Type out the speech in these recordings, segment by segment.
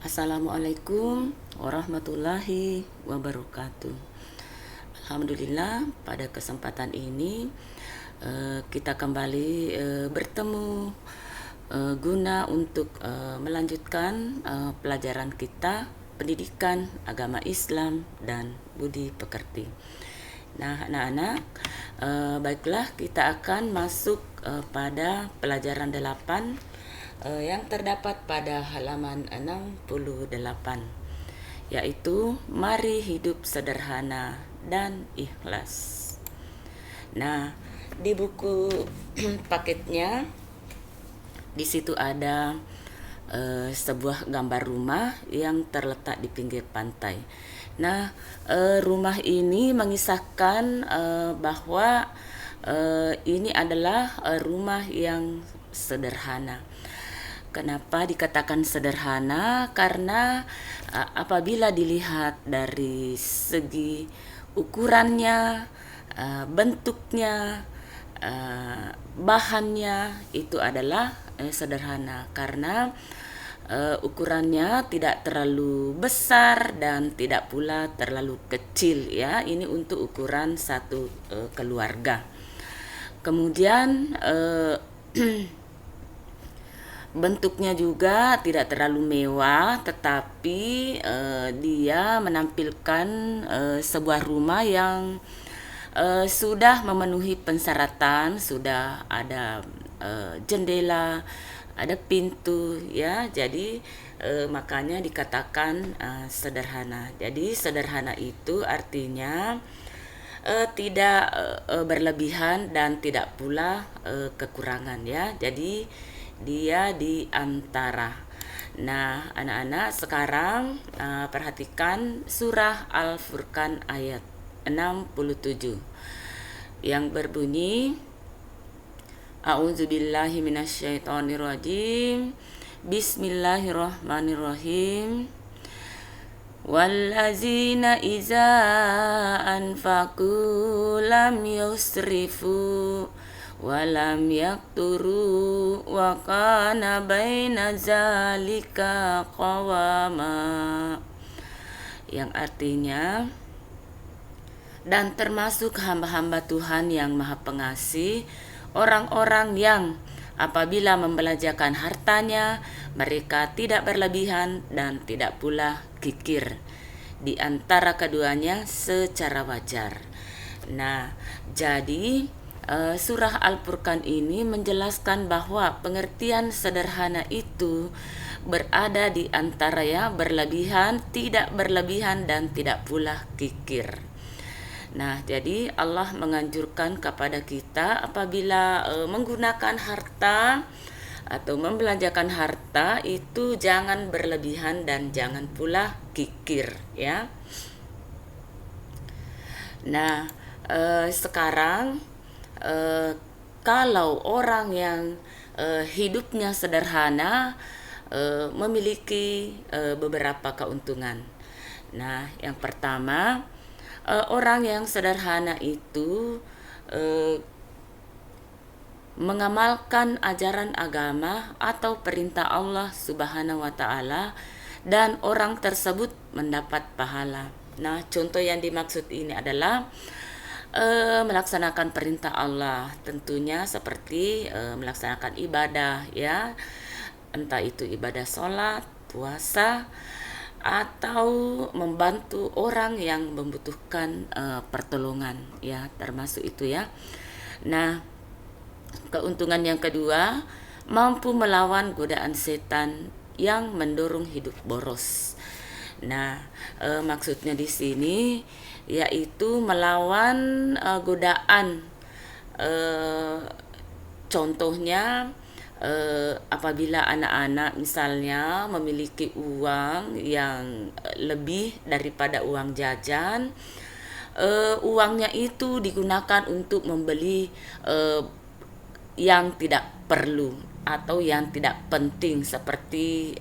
Assalamualaikum warahmatullahi wabarakatuh. Alhamdulillah, pada kesempatan ini kita kembali bertemu guna untuk melanjutkan pelajaran kita pendidikan agama Islam dan budi pekerti. Nah, anak-anak, baiklah kita akan masuk pada pelajaran 8 yang terdapat pada halaman 68, yaitu mari hidup sederhana dan ikhlas. Nah, di buku paketnya di situ ada sebuah gambar rumah yang terletak di pinggir pantai. Nah, rumah ini mengisahkan bahwa ini adalah rumah yang sederhana. Kenapa dikatakan sederhana? Karena apabila dilihat dari segi ukurannya, bentuknya, bahannya itu adalah sederhana karena ukurannya tidak terlalu besar dan tidak pula terlalu kecil ya. Ini untuk ukuran satu keluarga. Kemudian bentuknya juga tidak terlalu mewah, tetapi dia menampilkan sebuah rumah yang sudah memenuhi pensyaratan, sudah ada jendela, ada pintu ya. Jadi makanya dikatakan sederhana. Jadi sederhana itu artinya tidak berlebihan dan tidak pula kekurangan ya. Jadi dia di antara. Nah, anak-anak sekarang perhatikan surah Al-Furqan ayat 67 yang berbunyi A'udzubillahi minasyaitonirrajim. Bismillahirrahmanirrahim. Wallazina iza anfaqu lam yusrifu walam yakturu wa kana baina zalika qawama, yang artinya, dan termasuk hamba-hamba Tuhan yang Maha Pengasih, orang-orang yang apabila membelanjakan hartanya mereka tidak berlebihan dan tidak pula kikir, di antara keduanya secara wajar. Nah, jadi surah Al-Furqan ini menjelaskan bahwa pengertian sederhana itu berada di antara ya berlebihan, tidak berlebihan dan tidak pula kikir. Nah, jadi Allah menganjurkan kepada kita apabila menggunakan harta atau membelanjakan harta itu jangan berlebihan dan jangan pula kikir ya. Nah, sekarang kalau orang yang hidupnya sederhana memiliki beberapa keuntungan. Nah, yang pertama, orang yang sederhana itu mengamalkan ajaran agama atau perintah Allah Subhanahu wa taala dan orang tersebut mendapat pahala. Nah, contoh yang dimaksud ini adalah melaksanakan perintah Allah, tentunya seperti melaksanakan ibadah ya, entah itu ibadah sholat, puasa, atau membantu orang yang membutuhkan pertolongan ya, termasuk itu ya. Nah, keuntungan yang kedua, mampu melawan godaan setan yang mendorong hidup boros. Nah, maksudnya di sini yaitu melawan godaan. Contohnya apabila anak-anak misalnya memiliki uang yang lebih daripada uang jajan, uangnya itu digunakan untuk membeli yang tidak perlu atau yang tidak penting seperti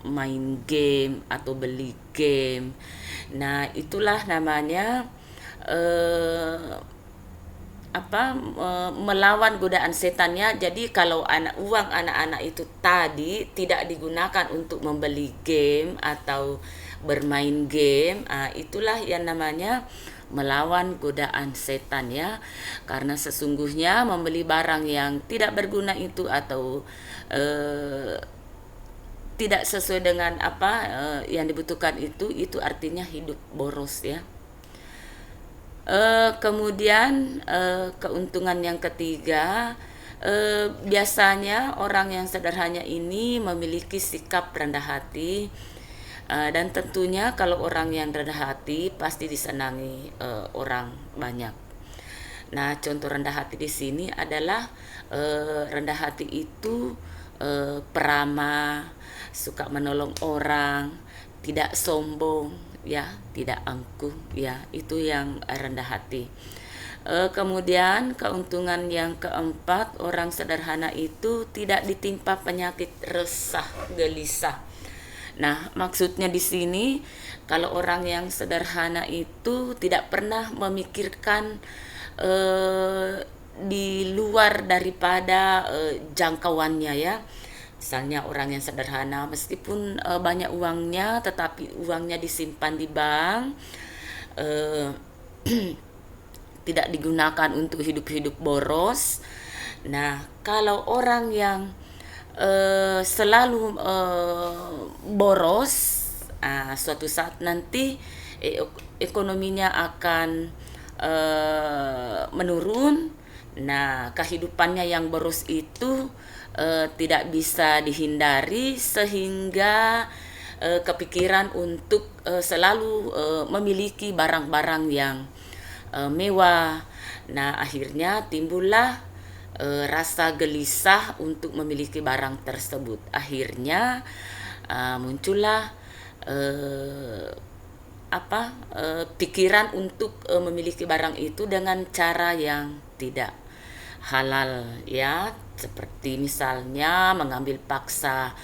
main game atau beli game. Nah, itulah namanya melawan godaan setannya. Jadi kalau uang anak-anak itu tadi tidak digunakan untuk membeli game atau bermain game, itulah yang namanya melawan godaan setan ya. Karena sesungguhnya membeli barang yang tidak berguna itu atau tidak sesuai dengan yang dibutuhkan itu artinya hidup boros ya. Kemudian keuntungan yang ketiga, biasanya orang yang sederhana ini memiliki sikap rendah hati, dan tentunya kalau orang yang rendah hati pasti disenangi orang banyak. Nah, contoh rendah hati di sini adalah rendah hati itu peramah, suka menolong orang, tidak sombong, ya, tidak angkuh, ya, itu yang rendah hati. Kemudian keuntungan yang keempat, orang sederhana itu tidak ditimpa penyakit resah, gelisah. Nah, maksudnya di sini kalau orang yang sederhana itu tidak pernah memikirkan di luar daripada jangkauannya ya. Misalnya orang yang sederhana meskipun banyak uangnya, tetapi uangnya disimpan di bank, tidak digunakan untuk hidup-hidup boros. Nah, kalau orang yang selalu boros, suatu saat nanti ekonominya akan menurun. Nah, kehidupannya yang boros itu tidak bisa dihindari, sehingga kepikiran untuk selalu memiliki barang-barang yang mewah. Nah, akhirnya timbullah rasa gelisah untuk memiliki barang tersebut. Akhirnya muncullah pikiran untuk memiliki barang itu dengan cara yang tidak halal ya, seperti misalnya mengambil paksa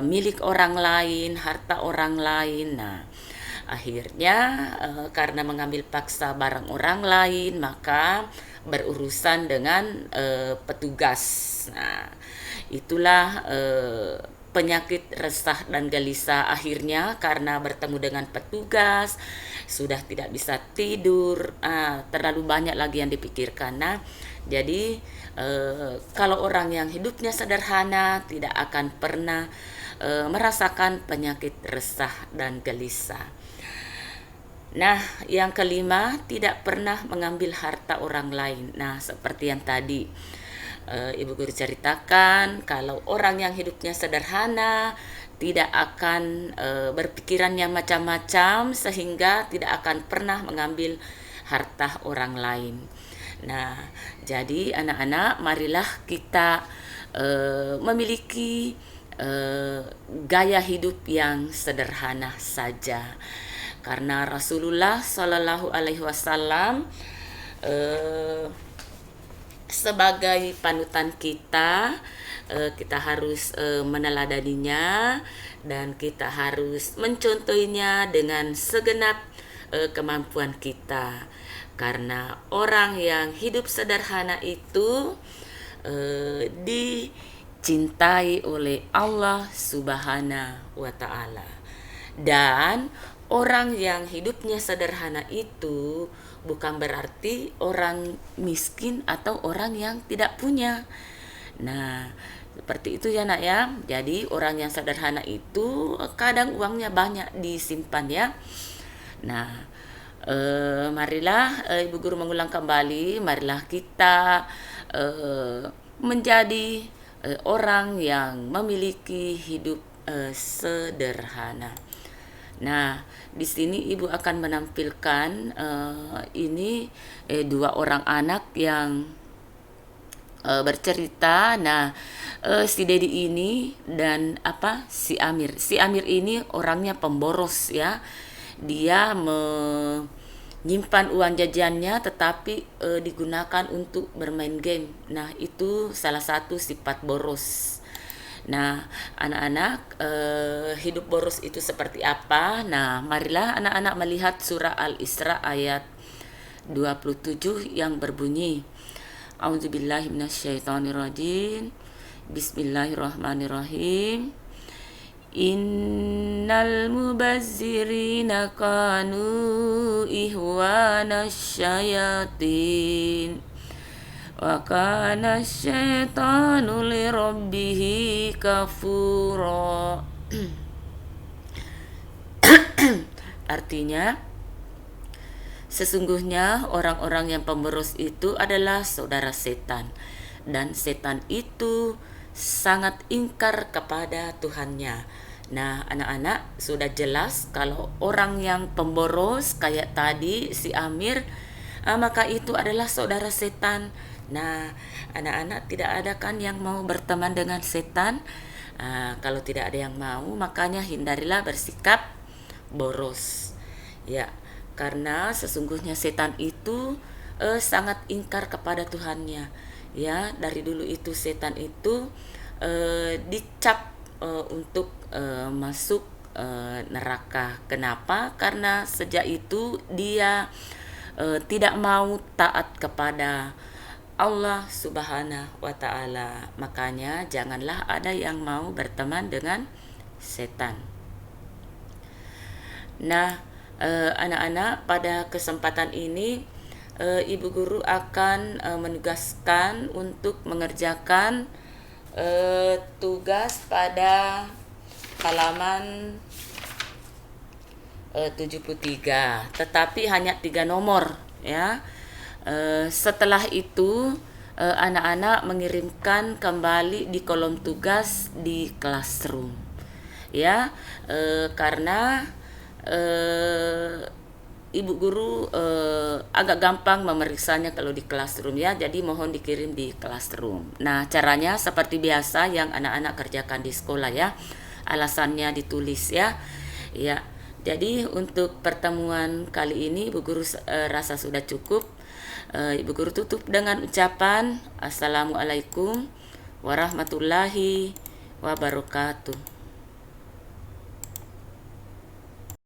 milik orang lain, harta orang lain. Nah, akhirnya karena mengambil paksa barang orang lain, maka berurusan dengan petugas. Nah, itulah penyakit resah dan gelisah. Akhirnya karena bertemu dengan petugas, sudah tidak bisa tidur, terlalu banyak lagi yang dipikirkan. Nah, jadi kalau orang yang hidupnya sederhana tidak akan pernah merasakan penyakit resah dan gelisah. Nah, yang kelima, tidak pernah mengambil harta orang lain. Nah, seperti yang tadi Ibu Guru ceritakan, kalau orang yang hidupnya sederhana tidak akan berpikiran yang macam-macam, sehingga tidak akan pernah mengambil harta orang lain. Nah, jadi anak-anak, marilah kita memiliki gaya hidup yang sederhana saja. Karena Rasulullah Shallallahu Alaihi Wasallam sebagai panutan kita, kita harus meneladaninya dan kita harus mencontohinya dengan segenap kemampuan kita. Karena orang yang hidup sederhana itu dicintai oleh Allah Subhanahu wa Ta'ala. Dan orang yang hidupnya sederhana itu bukan berarti orang miskin atau orang yang tidak punya. Nah, seperti itu ya nak ya. Jadi orang yang sederhana itu kadang uangnya banyak disimpan ya. Nah, marilah Ibu Guru mengulang kembali, marilah kita menjadi orang yang memiliki hidup sederhana. Nah, di sini Ibu akan menampilkan ini dua orang anak yang bercerita. Nah, si Dedi ini dan si Amir. Si Amir ini orangnya pemboros ya. Dia menyimpan uang jajannya tetapi digunakan untuk bermain game. Nah, itu salah satu sifat boros. Nah, anak-anak, hidup boros itu seperti apa? Nah, marilah anak-anak melihat surah Al-Isra ayat 27 yang berbunyi, A'udzubillahi minasyaitonirrajim. Bismillahirrahmanirrahim. Innal mubazzirina kanu ihwana syayatin wa kana syaitanu lirabbihi kafura. Artinya, sesungguhnya orang-orang yang pemboros itu adalah saudara setan, dan setan itu sangat ingkar kepada Tuhannya. Nah, anak-anak, sudah jelas kalau orang yang pemboros kayak tadi si Amir, maka itu adalah saudara setan. Nah, anak-anak, tidak ada kan yang mau berteman dengan setan? Kalau tidak ada yang mau, makanya hindarilah bersikap boros. Ya, karena sesungguhnya setan itu sangat ingkar kepada Tuhannya. Ya, dari dulu itu setan itu dicap untuk masuk neraka. Kenapa? Karena sejak itu dia tidak mau taat kepada Allah Subhanahu wa Ta'ala. Makanya janganlah ada yang mau berteman dengan setan. Nah, anak-anak, pada kesempatan ini Ibu Guru akan menugaskan untuk mengerjakan tugas pada halaman 73, tetapi hanya 3 nomor ya. Setelah itu anak-anak mengirimkan kembali di kolom tugas di classroom ya, karena Ibu Guru agak gampang memeriksanya kalau di classroom ya, jadi mohon dikirim di classroom. Nah, caranya seperti biasa yang anak-anak kerjakan di sekolah ya, alasannya ditulis ya. Ya, jadi untuk pertemuan kali ini Ibu Guru rasa sudah cukup. Ibu Guru tutup dengan ucapan Assalamualaikum warahmatullahi wabarakatuh.